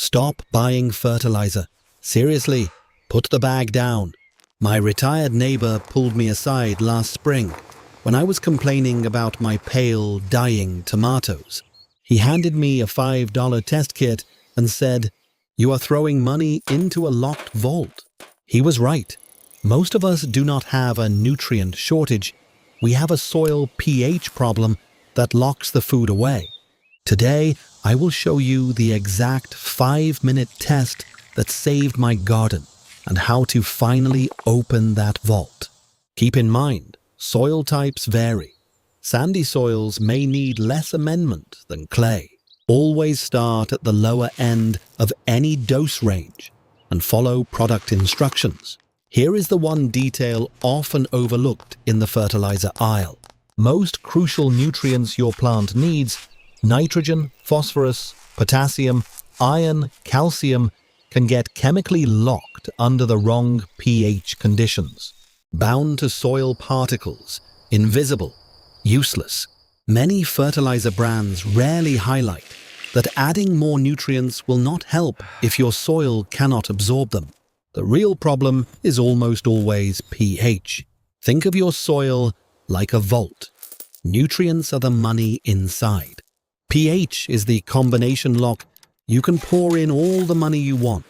Stop buying fertilizer. Seriously, put the bag down. My retired neighbor pulled me aside last spring when I was complaining about my pale, dying tomatoes. He handed me a $5 test kit and said, "You are throwing money into a locked vault." He was right. Most of us do not have a nutrient shortage. We have a soil pH problem that locks the food away. Today, I will show you the exact 5-minute test that saved my garden and how to finally open that vault. Keep in mind, soil types vary. Sandy soils may need less amendment than clay. Always start at the lower end of any dose range and follow product instructions. Here is the one detail often overlooked in the fertilizer aisle. Most crucial nutrients your plant needs, nitrogen, phosphorus, potassium, iron, calcium, can get chemically locked under the wrong pH conditions. Bound to soil particles, invisible, useless. Many fertilizer brands rarely highlight that adding more nutrients will not help if your soil cannot absorb them. The real problem is almost always pH. Think of your soil like a vault. Nutrients are the money inside. pH is the combination lock. You can pour in all the money you want,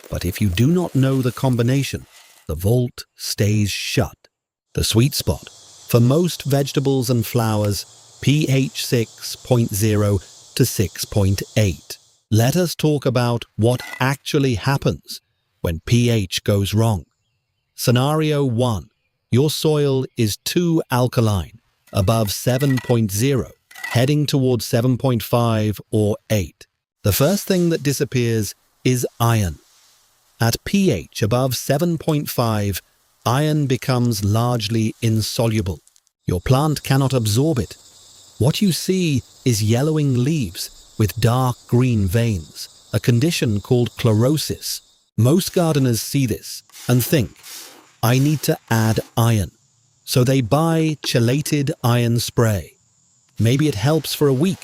but if you do not know the combination, the vault stays shut. The sweet spot. For most vegetables and flowers, pH 6.0 to 6.8. Let us talk about what actually happens when pH goes wrong. Scenario 1. Your soil is too alkaline, above 7.0, heading towards 7.5 or 8. The first thing that disappears is iron. At pH above 7.5, iron becomes largely insoluble. Your plant cannot absorb it. What you see is yellowing leaves with dark green veins, a condition called chlorosis. Most gardeners see this and think, "I need to add iron." So they buy chelated iron spray. Maybe it helps for a week,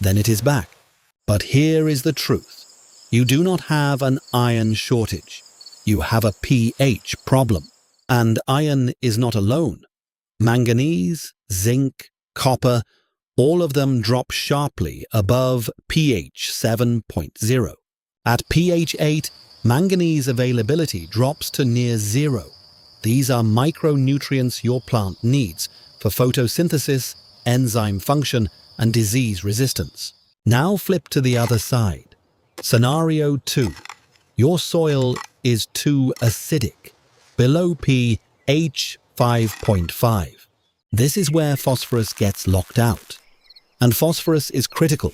then it is back. But here is the truth. You do not have an iron shortage. You have a pH problem. And iron is not alone. Manganese, zinc, copper, all of them drop sharply above pH 7.0. At pH 8, manganese availability drops to near zero. These are micronutrients your plant needs for photosynthesis, enzyme function, and disease resistance. Now flip to the other side. Scenario 2. Your soil is too acidic, below pH 5.5. This is where phosphorus gets locked out. And phosphorus is critical.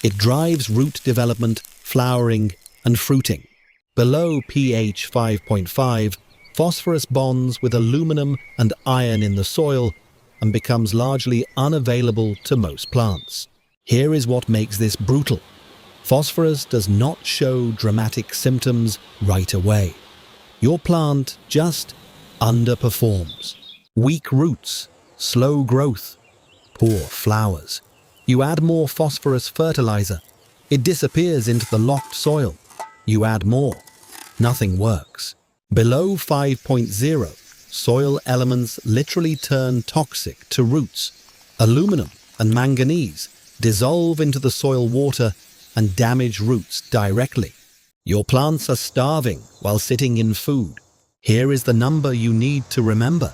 It drives root development, flowering, and fruiting. Below pH 5.5, phosphorus bonds with aluminum and iron in the soil and becomes largely unavailable to most plants. Here is what makes this brutal. Phosphorus does not show dramatic symptoms right away. Your plant just underperforms. Weak roots, slow growth, poor flowers. You add more phosphorus fertilizer. It disappears into the locked soil. You add more. Nothing works. Below 5.0, soil elements literally turn toxic to roots. Aluminum and manganese dissolve into the soil water and damage roots directly. Your plants are starving while sitting in food. Here is the number you need to remember.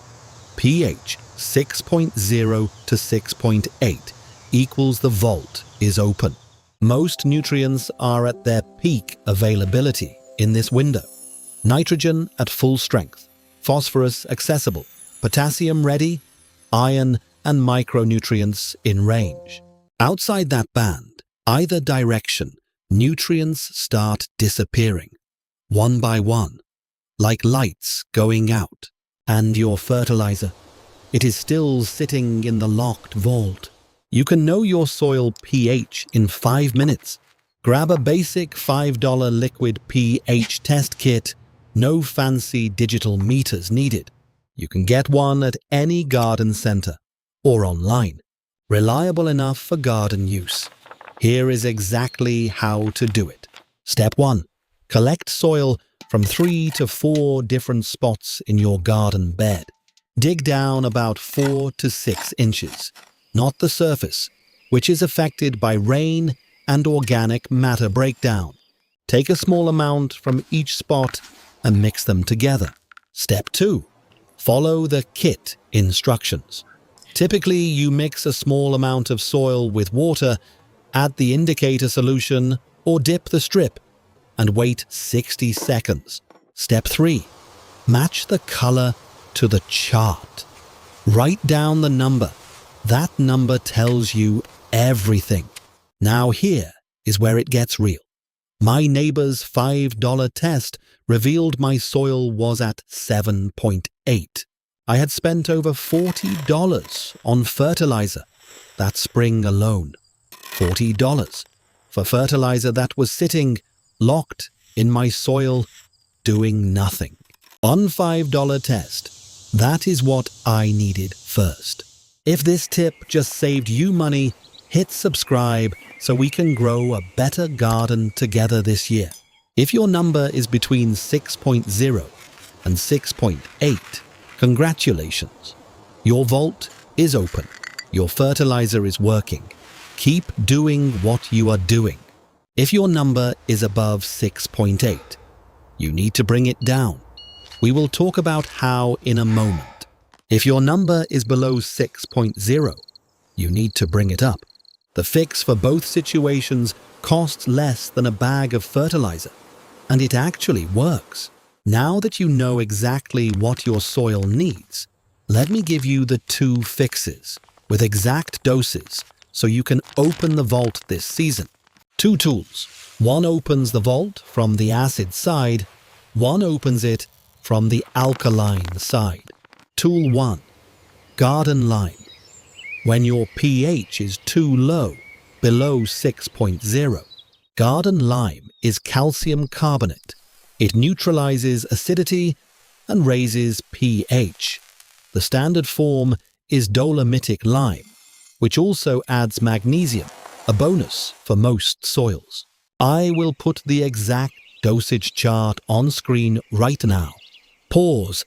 pH 6.0 to 6.8 equals the vault is open. Most nutrients are at their peak availability in this window. Nitrogen at full strength, phosphorus accessible, potassium ready, iron and micronutrients in range. Outside that band, either direction, nutrients start disappearing, one by one, like lights going out. And your fertilizer, it is still sitting in the locked vault. You can know your soil pH in 5 minutes. Grab a basic $5 liquid pH test kit. No fancy digital meters needed. You can get one at any garden center or online. Reliable enough for garden use. Here is exactly how to do it. Step 1. Collect soil from 3 to 4 different spots in your garden bed. Dig down about 4 to 6 inches, not the surface, which is affected by rain and organic matter breakdown. Take a small amount from each spot and mix them together. Step 2. Follow the kit instructions. Typically, you mix a small amount of soil with water, add the indicator solution, or dip the strip, and wait 60 seconds. Step 3. Match the color to the chart. Write down the number. That number tells you everything. Now here is where it gets real. My neighbor's $5 test revealed my soil was at 7.8. I had spent over $40 on fertilizer that spring alone. $40 for fertilizer that was sitting locked in my soil, doing nothing. On $5 test, that is what I needed first. If this tip just saved you money, hit subscribe so we can grow a better garden together this year. If your number is between 6.0 and 6.8, congratulations. Your vault is open. Your fertilizer is working. Keep doing what you are doing. If your number is above 6.8, you need to bring it down. We will talk about how in a moment. If your number is below 6.0, you need to bring it up. The fix for both situations costs less than a bag of fertilizer, and it actually works. Now that you know exactly what your soil needs, let me give you the 2 fixes with exact doses so you can open the vault this season. 2 tools. One opens the vault from the acid side, one opens it from the alkaline side. Tool 1. Garden lime. When your pH is too low, below 6.0, garden lime is calcium carbonate. It neutralizes acidity and raises pH. The standard form is dolomitic lime, which also adds magnesium, a bonus for most soils. I will put the exact dosage chart on screen right now. Pause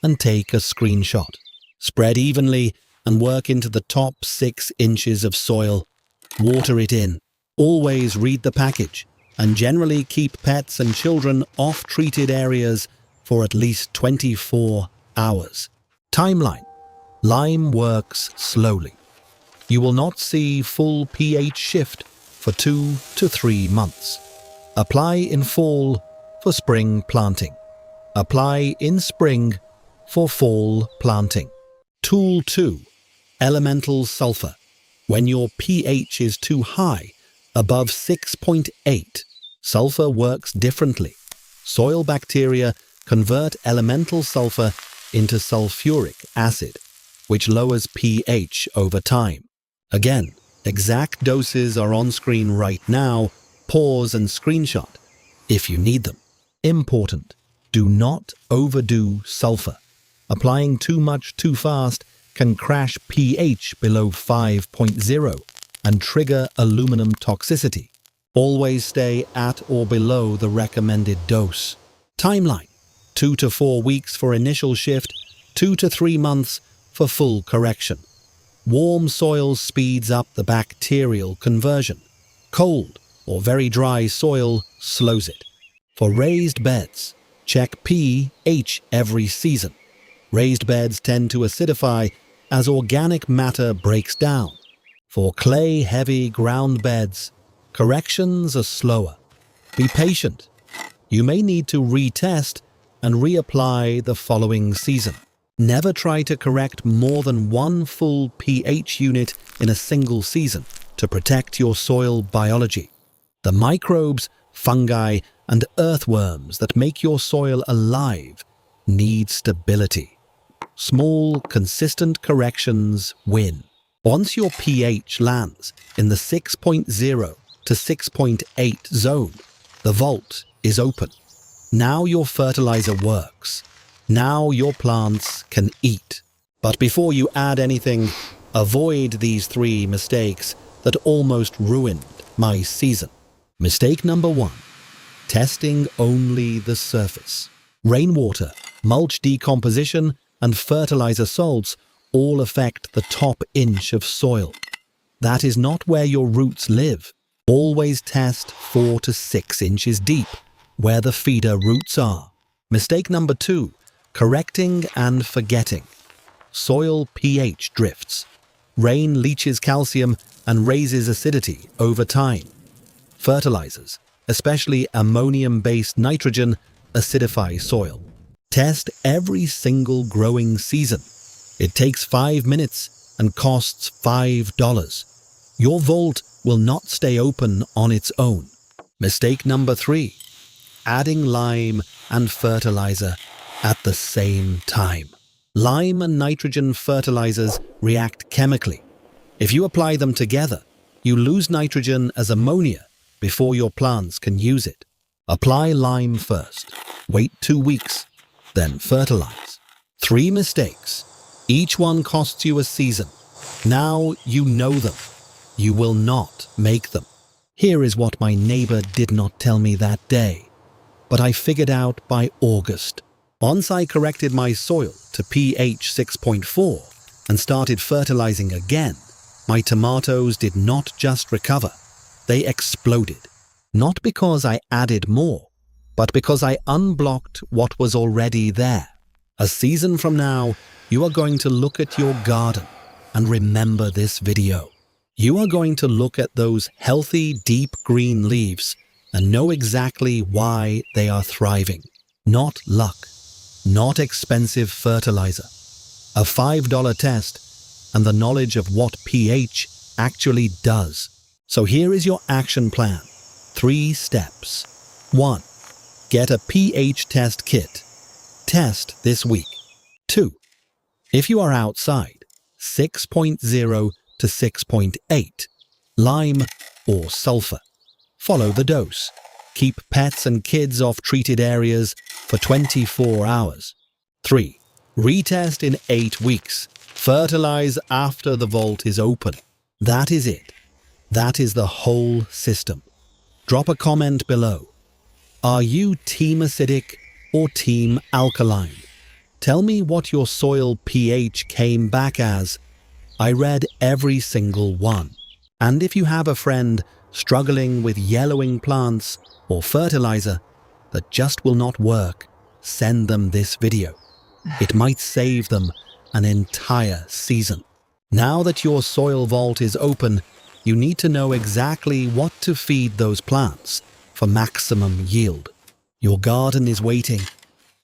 and take a screenshot. Spread evenly and work into the top 6 inches of soil. Water it in. Always read the package and generally keep pets and children off treated areas for at least 24 hours. Timeline. Lime works slowly. You will not see full pH shift for 2 to 3 months. Apply in fall for spring planting. Apply in spring for fall planting. Tool 2. Elemental sulfur. When your pH is too high, above 6.8, sulfur works differently. Soil bacteria convert elemental sulfur into sulfuric acid, which lowers pH over time. Again, exact doses are on screen right now. Pause and screenshot if you need them. Important. Do not overdo sulfur. Applying too much too fast can crash pH below 5.0 and trigger aluminum toxicity. Always stay at or below the recommended dose. Timeline. 2 to 4 weeks for initial shift, 2 to 3 months for full correction. Warm soil speeds up the bacterial conversion. Cold or very dry soil slows it. For raised beds, check pH every season. Raised beds tend to acidify as organic matter breaks down. For clay-heavy ground beds, corrections are slower. Be patient. You may need to retest and reapply the following season. Never try to correct more than 1 full pH unit in a single season to protect your soil biology. The microbes, fungi, and earthworms that make your soil alive need stability. Small, consistent corrections win. Once your pH lands in the 6.0 to 6.8 zone, the vault is open. Now your fertilizer works. Now your plants can eat. But before you add anything, avoid these 3 mistakes that almost ruined my season. Mistake number 1. testing only the surface. Rainwater, mulch decomposition, and fertilizer salts all affect the top inch of soil. That is not where your roots live. Always test 4 to 6 inches deep, where the feeder roots are. Mistake number 2, correcting and forgetting. Soil pH drifts. Rain leaches calcium and raises acidity over time. Fertilizers, especially ammonium-based nitrogen, acidify soil. Test every single growing season. It takes 5 minutes and costs $5. Your vault will not stay open on its own. Mistake number 3, adding lime and fertilizer at the same time. Lime and nitrogen fertilizers react chemically. If you apply them together, you lose nitrogen as ammonia before your plants can use it. Apply lime first, wait 2 weeks, then fertilize. 3 mistakes. Each one costs you a season. Now you know them. You will not make them. Here is what my neighbor did not tell me that day, but I figured out by August. Once I corrected my soil to pH 6.4 and started fertilizing again, my tomatoes did not just recover, they exploded. Not because I added more, but because I unblocked what was already there. A season from now, you are going to look at your garden and remember this video. You are going to look at those healthy, deep green leaves and know exactly why they are thriving. Not luck, not expensive fertilizer. A $5 test and the knowledge of what pH actually does. So here is your action plan. 3 steps. 1. Get a pH test kit. Test this week. 2. If you are outside, 6.0 to 6.8. Lime or sulfur. Follow the dose. Keep pets and kids off treated areas for 24 hours. 3. Retest in 8 weeks. Fertilize after the vault is open. That is it. That is the whole system. Drop a comment below. Are you team acidic or team alkaline? Tell me what your soil pH came back as. I read every single one. And if you have a friend struggling with yellowing plants or fertilizer that just will not work, send them this video. It might save them an entire season. Now that your soil vault is open, you need to know exactly what to feed those plants for maximum yield. Your garden is waiting.